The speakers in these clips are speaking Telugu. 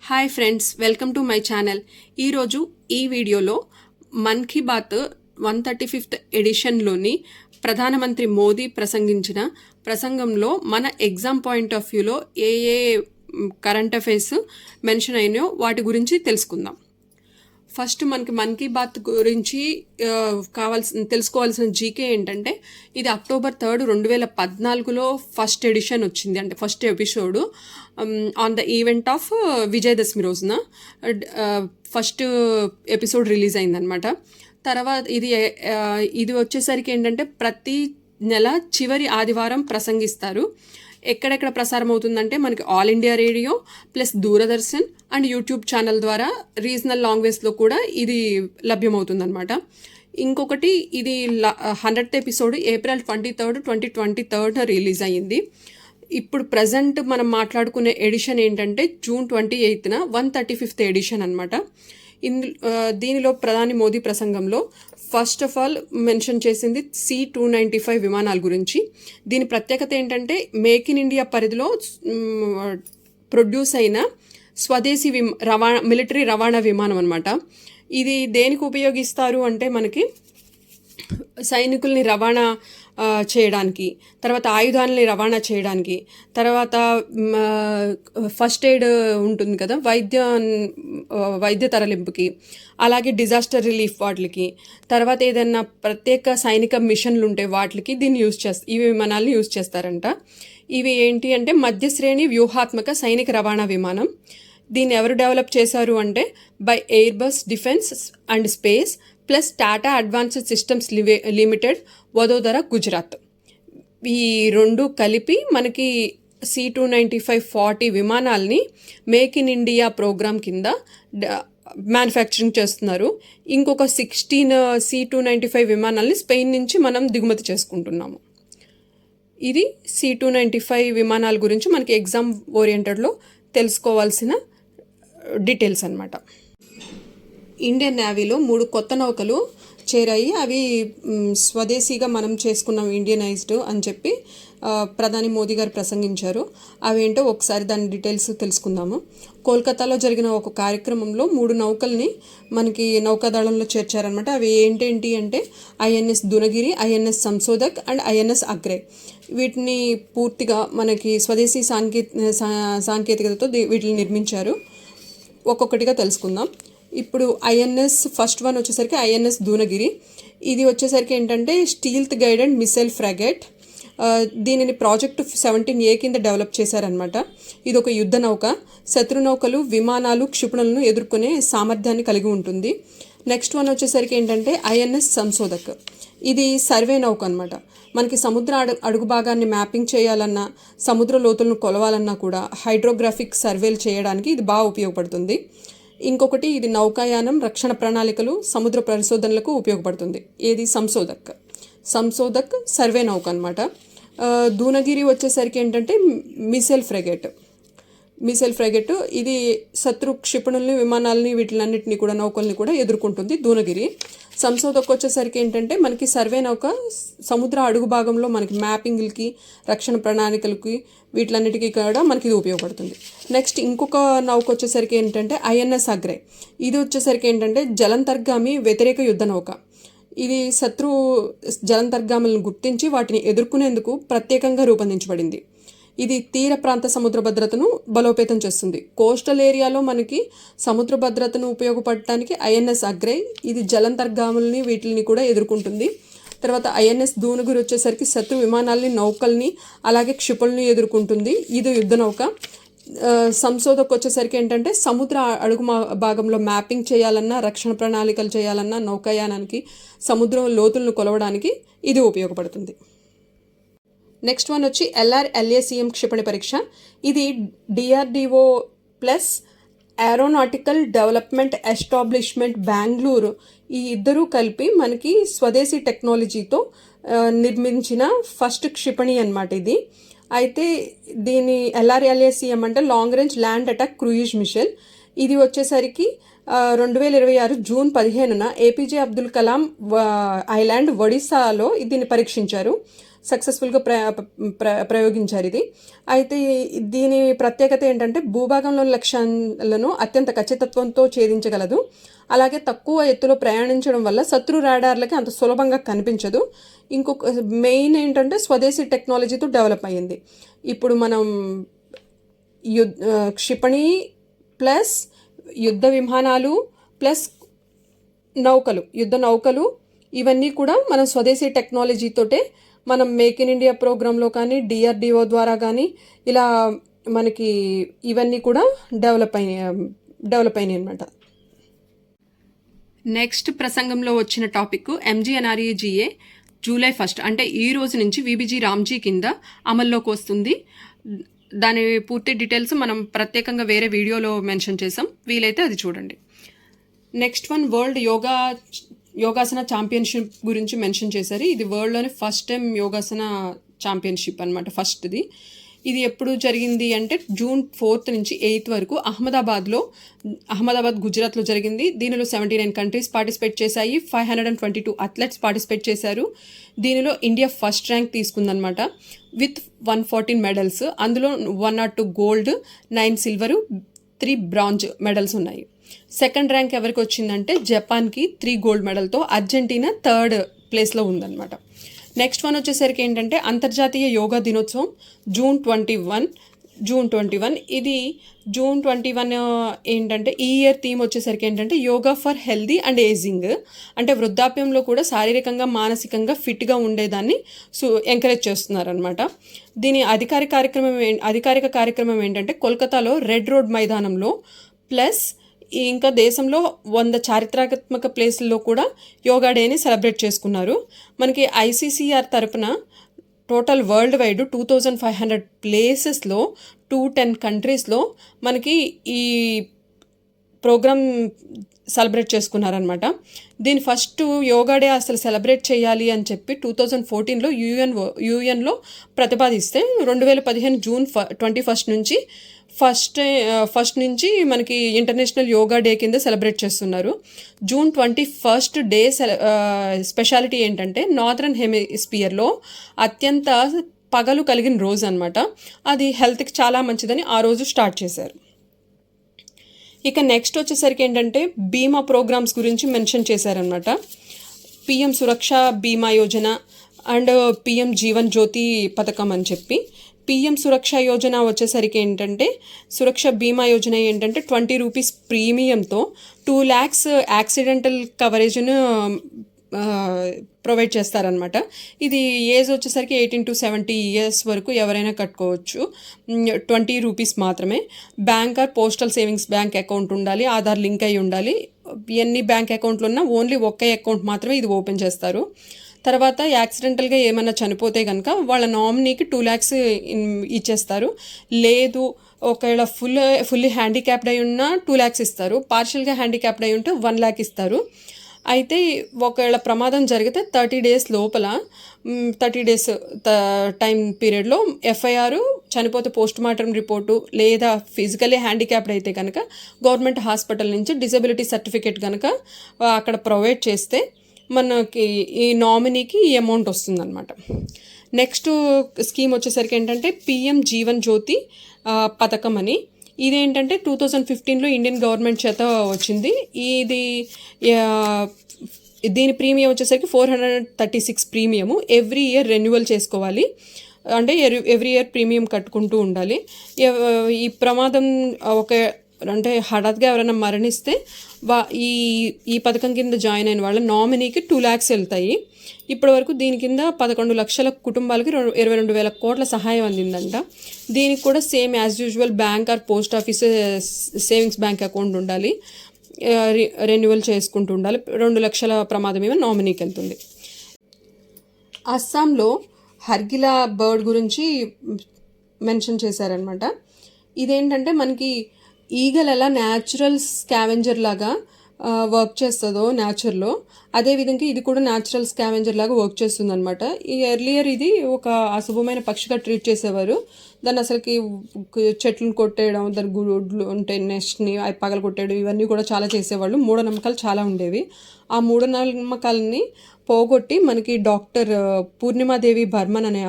Hi friends, welcome to my channel. ఈరోజు ఈ వీడియోలో మన్ కీ బాత్ 135th ఎడిషన్లోని ప్రధానమంత్రి మోదీ ప్రసంగించిన ప్రసంగంలో మన ఎగ్జామ్ పాయింట్ ఆఫ్ వ్యూలో ఏ కరెంట్ అఫైర్స్ మెన్షన్ అయినాయో వాటి గురించి తెలుసుకుందాం. ఫస్ట్ మనకి మన్ కీ బాత్ గురించి తెలుసుకోవాల్సిన జీకే ఏంటంటే, ఇది October 3, 2014లో ఫస్ట్ ఎడిషన్ వచ్చింది, అంటే first episode on the event of Vijayadashami రోజున ఫస్ట్ ఎపిసోడ్ రిలీజ్ అయిందనమాట. తర్వాత ఇది వచ్చేసరికి ఏంటంటే ప్రతి నెల చివరి ఆదివారం ప్రసంగిస్తారు. ఎక్కడెక్కడ ప్రసారం అవుతుందంటే మనకి all India radio plus Doordarshan and YouTube channel ద్వారా రీజనల్ లాంగ్వేజ్లో కూడా ఇది లభ్యమవుతుందన్నమాట. ఇంకొకటి, ఇది 100th ఎపిసోడ్ April 23, 2023 రిలీజ్ అయ్యింది. ఇప్పుడు ప్రజెంట్ మనం మాట్లాడుకునే ఎడిషన్ ఏంటంటే June 28న 135th ఎడిషన్ అనమాట. దీనిలో ప్రధాని మోదీ ప్రసంగంలో ఫస్ట్ ఆఫ్ ఆల్ మెన్షన్ చేసింది C-295 విమానాల గురించి. దీని ప్రత్యేకత ఏంటంటే మేక్ ఇన్ ఇండియా పరిధిలో ప్రొడ్యూస్ అయిన స్వదేశీ మిలిటరీ రవాణా విమానం అనమాట. ఇది దేనికి ఉపయోగిస్తారు అంటే మనకి సైనికుల్ని రవాణా చేయడానికి, తర్వాత ఆయుధాలని రవాణా చేయడానికి, తర్వాత ఫస్ట్ ఎయిడ్ ఉంటుంది కదా, వైద్య తరలింపుకి, అలాగే డిజాస్టర్ రిలీఫ్ వాటికి, తర్వాత ఏదైనా ప్రత్యేక సైనిక మిషన్లు ఉంటే వాటికి ఈ విమానాలను యూజ్ చేస్తారంట. ఇవి ఏంటి అంటే మధ్యశ్రేణి వ్యూహాత్మక సైనిక రవాణా విమానం. దీన్ని ఎవరు డెవలప్ చేశారు అంటే by Airbus defence and space plus Tata advanced systems limited, Vadodara, Gujarat. ఈ రెండు కలిపి మనకి C-295-40 విమానాల్ని మేక్ ఇన్ ఇండియా ప్రోగ్రామ్ కింద మ్యానుఫ్యాక్చరింగ్ చేస్తున్నారు. ఇంకొక 16 C-295 విమానాల్ని స్పెయిన్ నుంచి మనం దిగుమతి చేసుకుంటున్నాము. ఇది C-295 విమానాల గురించి మనకి ఎగ్జామ్ ఓరియంటెడ్లో తెలుసుకోవాల్సిన డీటెయిల్స్ అన్నమాట. ఇండియన్ నేవీలో 3 కొత్త నౌకలు చేరాయి. అవి స్వదేశీగా మనం చేసుకున్నాం, ఇండియనైజ్డ్ అని చెప్పి ప్రధాని మోదీ గారు ప్రసంగించారు. అవేంటో ఒకసారి దాని డీటెయిల్స్ తెలుసుకుందాము. కోల్కతాలో జరిగిన ఒక కార్యక్రమంలో 3 నౌకల్ని మనకి నౌకాదళంలో చేర్చారనమాట. అవి ఏంటేంటి అంటే INS Dunagiri, INS Sanshodhak and INS అగ్రే. వీటిని పూర్తిగా మనకి స్వదేశీ సాంకేతికతతో వీటిని నిర్మించారు. ఒక్కొక్కటిగా తెలుసుకుందాం. ఇప్పుడు INS ఫస్ట్ వన్ వచ్చేసరికి INS దునగిరి. ఇది వచ్చేసరికి ఏంటంటే స్టీల్త్ గైడెడ్ మిసైల్ ఫ్రాగేట్. దీనిని ప్రాజెక్ట్ 17A కింద డెవలప్ చేశారనమాట. ఇది ఒక యుద్ధ నౌక. శత్రు నౌకలు, విమానాలు, క్షిపణులను ఎదుర్కొనే సామర్థ్యాన్ని కలిగి ఉంటుంది. నెక్స్ట్ వన్ వచ్చేసరికి ఏంటంటే INS సంశోధక్. ఇది సర్వే నౌక అనమాట. మనకి సముద్ర అడుగు భాగాన్ని మ్యాపింగ్ చేయాలన్నా, సముద్ర లోతులను కొలవాలన్నా కూడా హైడ్రోగ్రాఫిక్ సర్వేలు చేయడానికి ఇది బాగా ఉపయోగపడుతుంది. ఇంకొకటి, ఇది నౌకాయానం, రక్షణ ప్రణాళికలు, సముద్ర పరిశోధనలకు ఉపయోగపడుతుంది. ఏది సంశోధక్ సర్వే నౌక అనమాట. దూనగిరి వచ్చేసరికి ఏంటంటే మిసైల్ ఫ్రెగెట్. ఇది శత్రు క్షిపణుల్ని, విమానాలని, వీటిలన్నింటినీ కూడా నౌకల్ని కూడా ఎదుర్కొంటుంది దూనగిరి. సంశోధక్ వచ్చేసరికి ఏంటంటే మనకి సర్వే నౌక, సముద్ర అడుగు భాగంలో మనకి మ్యాపింగ్లకి, రక్షణ ప్రణాళికలకి, వీటిలన్నిటికీ కూడా మనకి ఇది ఉపయోగపడుతుంది. నెక్స్ట్ ఇంకొక నౌక వచ్చేసరికి ఏంటంటే INS అగ్రే. ఇది వచ్చేసరికి ఏంటంటే జలంతర్గామి వ్యతిరేక యుద్ధ నౌక. ఇది శత్రు జలంతర్గాములను గుర్తించి వాటిని ఎదుర్కొనేందుకు ప్రత్యేకంగా రూపొందించబడింది. ఇది తీర ప్రాంత సముద్ర భద్రతను బలోపేతం చేస్తుంది. కోస్టల్ ఏరియాలో మనకి సముద్ర భద్రతను ఉపయోగపడటానికి INS అగ్రే. ఇది జలంతర్గాములని, వీటిని కూడా ఎదుర్కొంటుంది. తర్వాత INS దూనగిరి వచ్చేసరికి శత్రు విమానాల్ని, నౌకల్ని, అలాగే క్షిపణుల్ని ఎదుర్కొంటుంది. ఇది యుద్ధ నౌక. సంశోధకు వచ్చేసరికి ఏంటంటే సముద్ర అడుగు భాగంలో మ్యాపింగ్ చేయాలన్నా, రక్షణ ప్రణాళికలు చేయాలన్నా, నౌకాయానానికి, సముద్రం లోతులను కొలవడానికి ఇది ఉపయోగపడుతుంది. నెక్స్ట్ వన్ వచ్చి LRLACM క్షిపణి పరీక్ష. ఇది DRDO plus aeronautical development establishment Bengaluru, ఈ ఇద్దరూ కలిపి మనకి స్వదేశీ టెక్నాలజీతో నిర్మించిన ఫస్ట్ క్షిపణి అనమాట ఇది. అయితే దీని LRLACM అంటే long range land attack cruise missile. ఇది వచ్చేసరికి 2026 June 15న APJ Abdul Kalam island, ఒడిశాలో దీన్ని పరీక్షించారు. సక్సెస్ఫుల్గా ప్రయోగించారు ఇది. అయితే దీని ప్రత్యేకత ఏంటంటే భూభాగంలోని లక్ష్యాలను అత్యంత ఖచ్చితత్వంతో ఛేదించగలదు. అలాగే తక్కువ ఎత్తులో ప్రయాణించడం వల్ల శత్రు రాడార్లకి అంత సులభంగా కనిపించదు. ఇంకొక మెయిన్ ఏంటంటే స్వదేశీ టెక్నాలజీతో డెవలప్ అయ్యింది. ఇప్పుడు మనం క్షిపణి ప్లస్ యుద్ధ విమానాలు ప్లస్ యుద్ధ నౌకలు ఇవన్నీ కూడా మనం స్వదేశీ టెక్నాలజీతోటే మనం మేక్ ఇన్ ఇండియా ప్రోగ్రాంలో కానీ డిఆర్డిఓ ద్వారా కానీ ఇలా మనకి ఇవన్నీ కూడా డెవలప్ అయినాయి అనమాట. నెక్స్ట్ ప్రసంగంలో వచ్చిన టాపిక్ ఎంజీఎన్ఆర్ఈజీఏ జూలై 1 అంటే ఈ రోజు నుంచి విబిజీ రామ్జీ కింద అమల్లోకి వస్తుంది. దాని పూర్తి డీటెయిల్స్ మనం ప్రత్యేకంగా వేరే వీడియోలో మెన్షన్ చేసాం, వీలైతే అది చూడండి. Next one world yogasana championship గురించి మెన్షన్ చేశారు. ఇది వరల్డ్లోనే ఫస్ట్ టైం యోగాసన ఛాంపియన్షిప్ అనమాట, ఫస్ట్ది. ఇది ఎప్పుడు జరిగింది అంటే జూన్ 4 నుంచి 8 వరకు అహ్మదాబాద్ గుజరాత్లో జరిగింది. దీనిలో 79 కంట్రీస్ పార్టిసిపేట్ చేశాయి. 522 అథ్లెట్స్ పార్టిసిపేట్ చేశారు. దీనిలో ఇండియా ఫస్ట్ ర్యాంక్ తీసుకుందనమాట విత్ 114 మెడల్స్. అందులో 102 గోల్డ్, 9 సిల్వరు, 3 బ్రాంజ్ మెడల్స్ ఉన్నాయి. సెకండ్ ర్యాంక్ ఎవరికి వచ్చిందంటే జపాన్కి 3 గోల్డ్ మెడల్తో. అర్జెంటీనా 3rd ప్లేస్లో ఉందన్నమాట. నెక్స్ట్ వన్ వచ్చేసరికి ఏంటంటే అంతర్జాతీయ యోగా దినోత్సవం జూన్ 21. ఇది జూన్ 21 ఏంటంటే ఈ ఇయర్ థీమ్ వచ్చేసరికి ఏంటంటే yoga for healthy and ageing. అంటే వృద్ధాప్యంలో కూడా శారీరకంగా మానసికంగా ఫిట్గా ఉండేదాన్ని ఎంకరేజ్ చేస్తున్నారనమాట. దీని అధికారిక కార్యక్రమం ఏంటంటే కోల్కతాలో రెడ్ రోడ్ మైదానంలో ప్లస్ ఇంకా దేశంలో 100 చారిత్రాత్మక ప్లేసుల్లో కూడా యోగా డేని సెలబ్రేట్ చేసుకున్నారు. మనకి ఐసీసీఆర్ తరపున టోటల్ వరల్డ్ వైడ్ 2500 ప్లేసెస్లో 210 కంట్రీస్లో మనకి ఈ ప్రోగ్రామ్ సెలబ్రేట్ చేసుకున్నారనమాట. దీని ఫస్ట్ యోగా డే అసలు సెలబ్రేట్ చేయాలి అని చెప్పి 2014లో యుఎన్లో ప్రతిపాదిస్తే 2015 జూన్ 21 నుంచి ఫస్ట్ నుంచి మనకి ఇంటర్నేషనల్ యోగా డే కింద సెలబ్రేట్ చేస్తున్నారు. జూన్ 21 డే స్పెషాలిటీ ఏంటంటే నార్థరన్ హెమిస్పియర్లో అత్యంత పగలు కలిగిన రోజు అనమాట. అది హెల్త్కి చాలా మంచిదని ఆ రోజు స్టార్ట్ చేశారు. ఇక నెక్స్ట్ వచ్చేసరికి ఏంటంటే బీమా ప్రోగ్రామ్స్ గురించి మెన్షన్ చేశారనమాట. పిఎం సురక్ష బీమా యోజన అండ్ పిఎం జీవన్ జ్యోతి పథకం అని చెప్పి. పిఎం సురక్ష యోజన వచ్చేసరికి ఏంటంటే సురక్ష బీమా యోజన ఏంటంటే 20 రూపీస్ ప్రీమియంతో 2 lakhs యాక్సిడెంటల్ కవరేజ్ను ప్రొవైడ్ చేస్తారనమాట. ఇది ఏజ్ వచ్చేసరికి 18 to 70 years వరకు ఎవరైనా కట్టుకోవచ్చు. 20 రూపీస్ మాత్రమే. Bank or postal savings bank account ఉండాలి, ఆధార్ లింక్ అయి ఉండాలి. ఎన్ని బ్యాంక్ అకౌంట్లు ఉన్నా ఓన్లీ ఒక్క అకౌంట్ మాత్రమే ఇది ఓపెన్ చేస్తారు. తర్వాత యాక్సిడెంటల్గా ఏమైనా చనిపోతే కనుక వాళ్ళ నామినీకి 2 lakhs ఇచ్చేస్తారు. లేదు ఒకవేళ ఫుల్లీ హ్యాండిక్యాప్డ్ అయి ఉన్నా 2 lakhs ఇస్తారు. పార్షియల్గా హ్యాండిక్యాప్డ్ అయి ఉంటే 1 lakh ఇస్తారు. అయితే ఒకవేళ ప్రమాదం జరిగితే 30 days లోపల 30 days టైం పీరియడ్లో ఎఫ్ఐఆర్, చనిపోతే పోస్ట్ మార్టం రిపోర్టు, లేదా ఫిజికల్లీ హ్యాండిక్యాప్డ్ అయితే కనుక గవర్నమెంట్ హాస్పిటల్ నుంచి డిజబిలిటీ సర్టిఫికేట్ కనుక అక్కడ ప్రొవైడ్ చేస్తే మనకి ఈ నామినీకి ఈ అమౌంట్ వస్తుందన్నమాట. నెక్స్ట్ స్కీమ్ వచ్చేసరికి ఏంటంటే పిఎం జీవన్ జ్యోతి పథకం అని. ఇదేంటంటే 2015లో ఇండియన్ గవర్నమెంట్ చేత వచ్చింది. దీని ప్రీమియం వచ్చేసరికి 436 ప్రీమియము. ఎవ్రీ ఇయర్ రెన్యువల్ చేసుకోవాలి, అంటే ఎవ్రీ ఇయర్ ప్రీమియం కట్టుకుంటూ ఉండాలి. ఈ ప్రమాదం అంటే హఠాత్గా ఎవరైనా మరణిస్తే ఈ పథకం కింద జాయిన్ అయిన వాళ్ళ నామినీకి 2 lakhs వెళ్తాయి. ఇప్పటి వరకు దీని కింద 11 లక్షల కుటుంబాలకి 22,000 కోట్ల సహాయం అందిందంట. దీనికి కూడా same as usual bank or post office savings bank account ఉండాలి, రెన్యువల్ చేసుకుంటూ ఉండాలి. 2 లక్షల ప్రమాదం ఏమో నామినీకి వెళ్తుంది. అస్సాంలో హర్గిలా బర్డ్ గురించి మెన్షన్ చేశారనమాట. ఇదేంటంటే మనకి ఈగల్ ఎలా న్యాచురల్ స్కావెంజర్ లాగా వర్క్ చేస్తుందో నేచర్లో, అదేవిధంగా ఇది కూడా న్యాచురల్ స్కావెంజర్ లాగా వర్క్ చేస్తుంది అనమాట. ఈ ఎర్లియర్ ఇది ఒక అశుభమైన పక్షిగా ట్రీట్ చేసేవారు. దాన్ని అసలుకి చెట్లను కొట్టేయడం, దాని గుడ్లు ఉంటే నెస్ట్ని అవి పగల కొట్టేయడం, ఇవన్నీ కూడా చాలా చేసేవాళ్ళు. మూఢనమ్మకాలు చాలా ఉండేవి. ఆ మూఢనమ్మకాలని పోగొట్టి మనకి డాక్టర్ పూర్ణిమాదేవి బర్మన్ అనే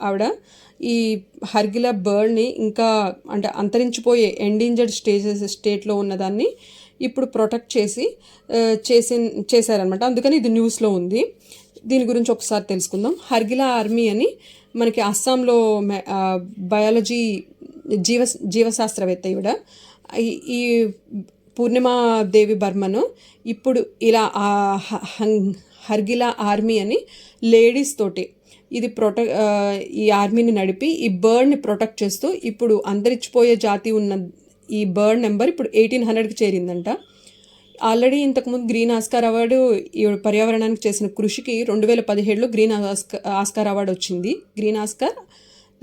ఆవిడ ఈ హర్గిలా బర్డ్ని ఇంకా అంటే అంతరించిపోయే ఎండేంజర్డ్ స్టేట్లో ఉన్నదాన్ని ఇప్పుడు ప్రొటెక్ట్ చేశారనమాట. అందుకని ఇది న్యూస్లో ఉంది. దీని గురించి ఒకసారి తెలుసుకుందాం. హర్గిలా ఆర్మీ అని మనకి అస్సాంలో బయాలజీ జీవశాస్త్రవేత్త ఈవిడ. ఈ పూర్ణిమాదేవి బర్మను ఇప్పుడు ఇలా హర్గిలా ఆర్మీ అని లేడీస్ తోటి ఇది ఈ ఆర్మీని నడిపి ఈ బర్డ్ని ప్రొటెక్ట్ చేస్తూ ఇప్పుడు అంతరించిపోయే జాతి ఉన్న ఈ బర్డ్ నెంబర్ ఇప్పుడు 1800కి చేరిందంట. ఆల్రెడీ ఇంతకుముందు గ్రీన్ ఆస్కార్ అవార్డు ఈ పర్యావరణానికి చేసిన కృషికి 2017లో గ్రీన్ ఆస్కార్ అవార్డు వచ్చింది. గ్రీన్ ఆస్కార్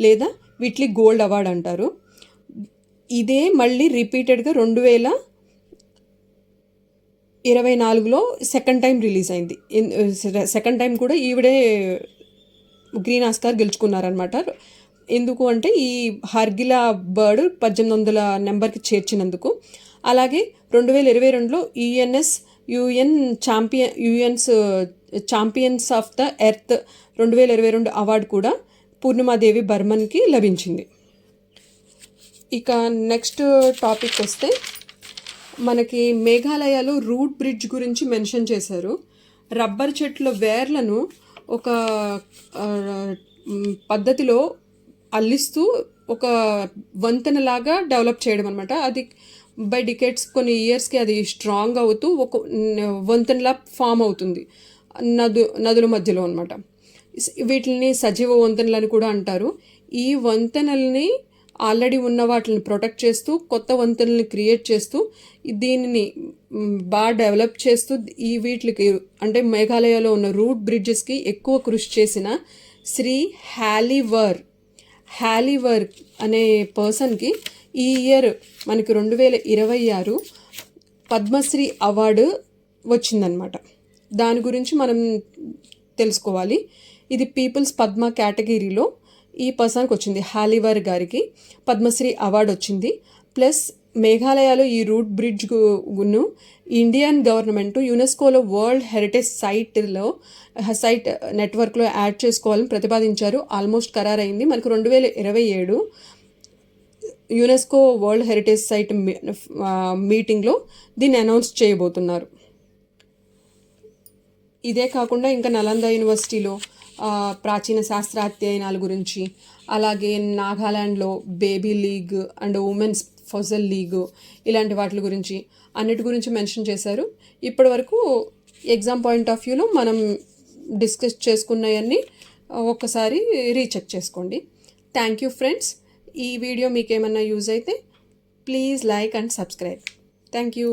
లేదా వీట్లీ గోల్డ్ అవార్డు అంటారు. ఇదే మళ్ళీ రిపీటెడ్గా 2024లో సెకండ్ టైం రిలీజ్ అయింది. సెకండ్ టైం కూడా ఈవిడే గ్రీన్ ఆస్కార్ గెలుచుకున్నారనమాట. ఎందుకు అంటే ఈ హర్గిలా బర్డ్ 1800 నెంబర్కి చేర్చినందుకు. అలాగే 2022లో UN's champions of the earth 2022 award కూడా పూర్ణిమాదేవి బర్మన్కి లభించింది. ఇక నెక్స్ట్ టాపిక్ వస్తే మనకి మేఘాలయలో రూట్ బ్రిడ్జ్ గురించి మెన్షన్ చేశారు. రబ్బర్ చెట్ల వేర్లను ఒక పద్ధతిలో అల్లిస్తూ ఒక వంతెనలాగా డెవలప్ చేయడం అనమాట. అది బై డికేట్స్ కొన్ని ఇయర్స్కి అది స్ట్రాంగ్ అవుతూ ఒక వంతెనలా ఫామ్ అవుతుంది నదుల మధ్యలో అనమాట. వీటిని సజీవ వంతెనలని కూడా అంటారు. ఈ వంతెనల్ని ఆల్రెడీ ఉన్న వాటిని ప్రొటెక్ట్ చేస్తూ కొత్త వంతెనల్ని క్రియేట్ చేస్తూ దీనిని బాగా డెవలప్ చేస్తూ వీటికి అంటే మేఘాలయలో ఉన్న రూట్ బ్రిడ్జెస్కి ఎక్కువ కృషి చేసిన శ్రీ హ్యాలీవర్ అనే పర్సన్కి ఈ ఇయర్ మనకి 2026 పద్మశ్రీ అవార్డు వచ్చిందనమాట. దాని గురించి మనం తెలుసుకోవాలి. ఇది పీపుల్స్ పద్మ కేటగిరీలో ఈ పర్సన్కి వచ్చింది. హ్యాలీవర్ గారికి పద్మశ్రీ అవార్డు వచ్చింది. ప్లస్ మేఘాలయలో ఈ రూట్ బ్రిడ్జ్ను ఇండియన్ గవర్నమెంట్ యునెస్కోలో వరల్డ్ హెరిటేజ్ సైట్ నెట్వర్క్లో యాడ్ చేసుకోవాలని ప్రతిపాదించారు. ఆల్మోస్ట్ ఖరారైంది. మనకు 2027 యునెస్కో వరల్డ్ హెరిటేజ్ సైట్ మీటింగ్లో దీన్ని అనౌన్స్ చేయబోతున్నారు. ఇదే కాకుండా ఇంకా నలంద యూనివర్సిటీలో ప్రాచీన శాస్త్ర అధ్యయనాల గురించి, అలాగే నాగాలాండ్లో బేబీ లీగ్ అండ్ ఉమెన్స్ ఫజల్ లీగ్ ఇలాంటి వాటి గురించి అన్నిటి గురించి మెన్షన్ చేశారు. ఇప్పటి వరకు ఎగ్జామ్ పాయింట్ ఆఫ్ వ్యూలో మనం డిస్కస్ చేసుకున్నవన్నీ ఒక్కసారి రీచెక్ చేసుకోండి. Thank you friends. ఈ వీడియో మీకు ఏమన్నా యూజ్ అయితే please like and subscribe. Thank you.